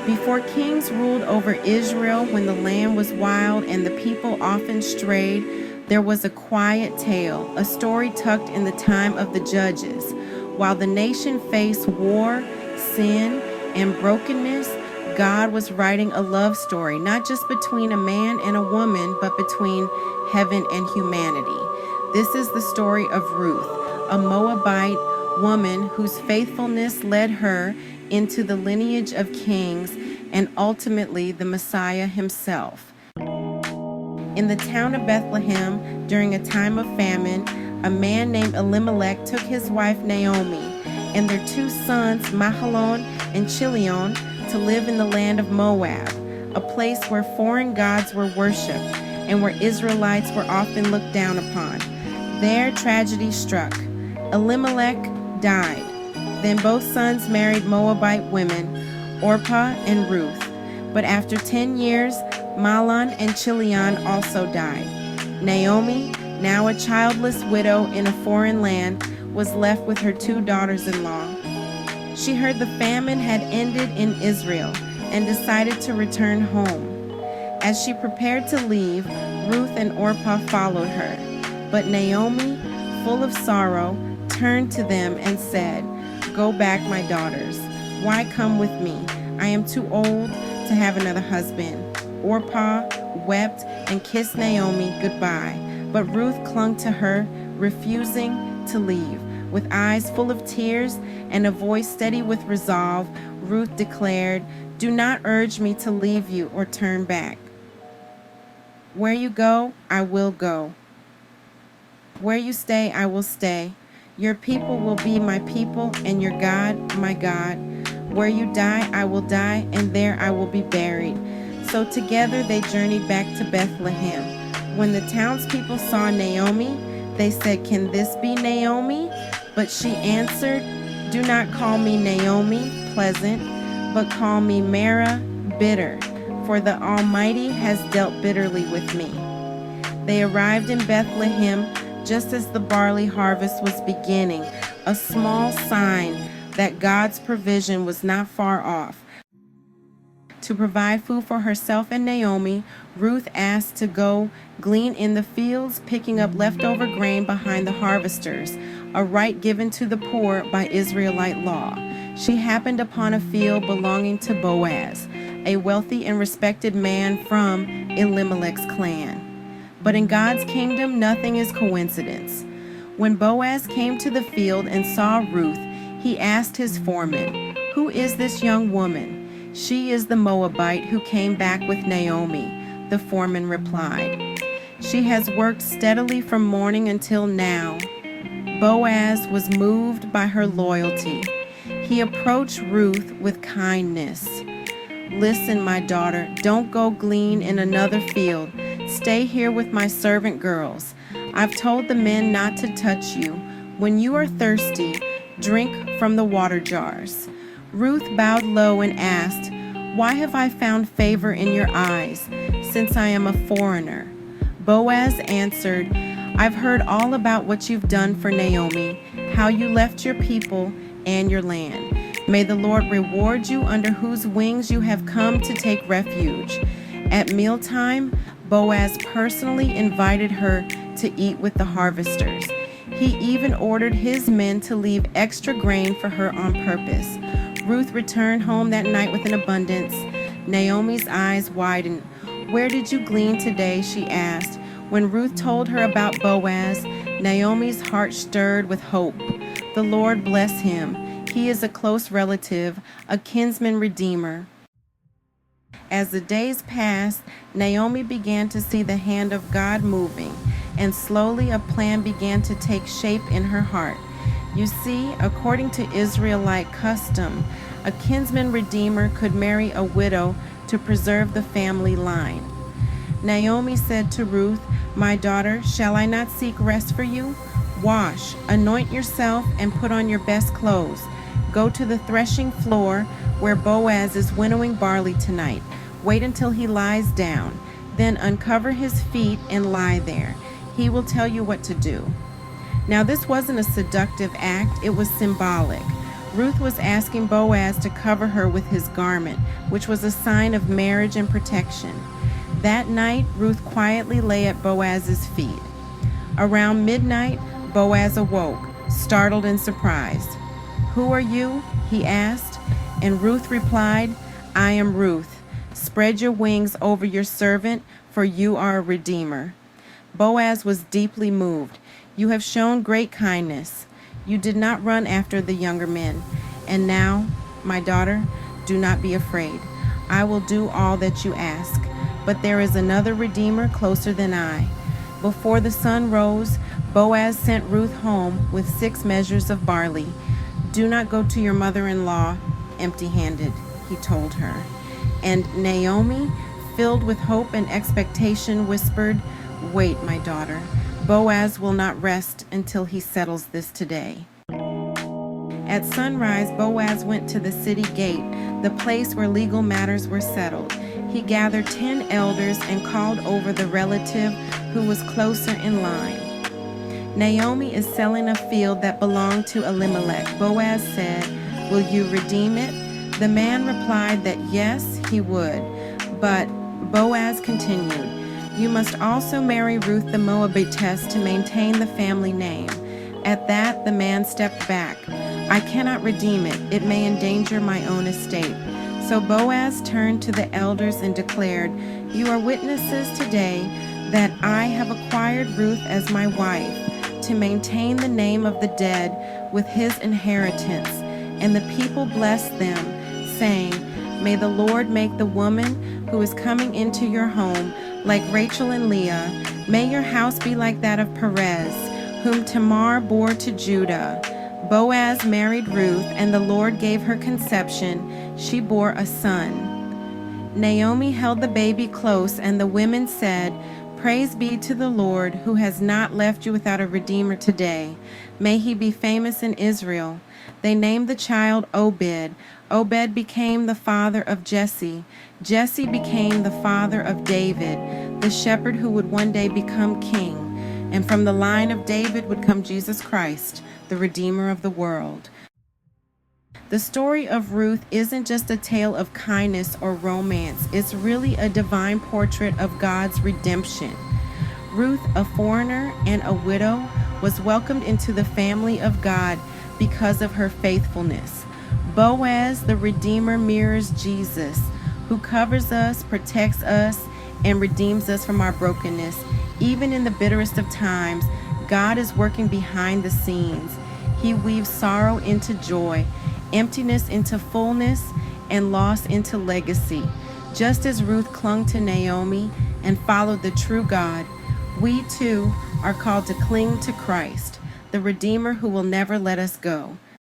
Before kings ruled over Israel, when the land was wild and the people often strayed, there was a quiet tale, a story tucked in the time of the judges. While the nation faced war, sin, and brokenness, God was writing a love story, not just between a man and a woman, but between heaven and humanity. This is the story of Ruth, a Moabite woman whose faithfulness led her into the lineage of kings and ultimately the Messiah himself. In the town of Bethlehem, during a time of famine, a man named Elimelech took his wife Naomi and their 2 sons, Mahlon and Chilion, to live in the land of Moab, a place where foreign gods were worshipped and where Israelites were often looked down upon. There, tragedy struck. Elimelech died. Then both sons married Moabite women, Orpah and Ruth. But after 10 years, Mahlon and Chilion also died. Naomi, now a childless widow in a foreign land, was left with her 2 daughters-in-law. She heard the famine had ended in Israel and decided to return home. As she prepared to leave, Ruth and Orpah followed her. But Naomi, full of sorrow, turned to them and said, "Go back, my daughters. Why come with me? I am too old to have another husband." Orpah wept and kissed Naomi goodbye, but Ruth clung to her, refusing to leave. With eyes full of tears and a voice steady with resolve, Ruth declared, "Do not urge me to leave you or turn back. Where you go, I will go. Where you stay, I will stay. Your people will be my people, and your God, my God. Where you die, I will die, and there I will be buried." So together they journeyed back to Bethlehem. When the townspeople saw Naomi, they said, "Can this be Naomi?" But she answered, "Do not call me Naomi, pleasant, but call me Mara, bitter, for the Almighty has dealt bitterly with me." They arrived in Bethlehem just as the barley harvest was beginning, a small sign that God's provision was not far off. To provide food for herself and Naomi, Ruth asked to go glean in the fields, picking up leftover grain behind the harvesters, a right given to the poor by Israelite law. She happened upon a field belonging to Boaz, a wealthy and respected man from Elimelech's clan. But in God's kingdom, nothing is coincidence. When Boaz came to the field and saw Ruth, he asked his foreman, "Who is this young woman?" "She is the Moabite who came back with Naomi," the foreman replied. "She has worked steadily from morning until now." Boaz was moved by her loyalty. He approached Ruth with kindness. "Listen, my daughter, don't go glean in another field. Stay here with my servant girls. I've told the men not to touch you. When you are thirsty, drink from the water jars." Ruth bowed low and asked, "Why have I found favor in your eyes, since I am a foreigner?" Boaz answered, "I've heard all about what you've done for Naomi, how you left your people and your land. May the Lord reward you under whose wings you have come to take refuge." At mealtime, Boaz personally invited her to eat with the harvesters. He even ordered his men to leave extra grain for her on purpose. Ruth returned home that night with an abundance. Naomi's eyes widened. "Where did you glean today?" she asked. When Ruth told her about Boaz, Naomi's heart stirred with hope. "The Lord bless him. He is a close relative, a kinsman redeemer." As the days passed, Naomi began to see the hand of God moving, and slowly a plan began to take shape in her heart. You see, according to Israelite custom, a kinsman redeemer could marry a widow to preserve the family line. Naomi said to Ruth, "My daughter, shall I not seek rest for you? Wash, anoint yourself, and put on your best clothes. Go to the threshing floor where Boaz is winnowing barley tonight. Wait until he lies down. Then uncover his feet and lie there. He will tell you what to do." Now, this wasn't a seductive act, it was symbolic. Ruth was asking Boaz to cover her with his garment, which was a sign of marriage and protection. That night, Ruth quietly lay at Boaz's feet. Around midnight, Boaz awoke, startled and surprised. "Who are you?" he asked, and Ruth replied, "I am Ruth. Spread your wings over your servant, for you are a redeemer." Boaz was deeply moved. "You have shown great kindness. You did not run after the younger men. And now, my daughter, do not be afraid. I will do all that you ask. But there is another redeemer closer than I." Before the sun rose, Boaz sent Ruth home with 6 measures of barley. "Do not go to your mother-in-law empty-handed," he told her. And Naomi, filled with hope and expectation, whispered, "Wait, my daughter. Boaz will not rest until he settles this today." At sunrise, Boaz went to the city gate, the place where legal matters were settled. He gathered 10 elders and called over the relative who was closer in line. "Naomi is selling a field that belonged to Elimelech." Boaz said, "Will you redeem it?" The man replied that yes, he would. But Boaz continued, "You must also marry Ruth the Moabitess to maintain the family name." At that, the man stepped back. "I cannot redeem it. It may endanger my own estate." So Boaz turned to the elders and declared, "You are witnesses today that I have acquired Ruth as my wife to maintain the name of the dead with his inheritance." And the people blessed them, saying, "May the Lord make the woman who is coming into your home like Rachel and Leah. May your house be like that of Perez, whom Tamar bore to Judah." Boaz married Ruth, and the Lord gave her conception. She bore a son. Naomi held the baby close, and the women said, "Praise be to the Lord, who has not left you without a redeemer today. May he be famous in Israel." They named the child Obed. Obed became the father of Jesse. Jesse became the father of David, the shepherd who would one day become king. And from the line of David would come Jesus Christ, the Redeemer of the world. The story of Ruth isn't just a tale of kindness or romance. It's really a divine portrait of God's redemption. Ruth, a foreigner and a widow, was welcomed into the family of God because of her faithfulness. Boaz, the Redeemer, mirrors Jesus, who covers us, protects us, and redeems us from our brokenness. Even in the bitterest of times, God is working behind the scenes. He weaves sorrow into joy, emptiness into fullness, and loss into legacy. Just as Ruth clung to Naomi and followed the true God, we too are called to cling to Christ, the Redeemer who will never let us go.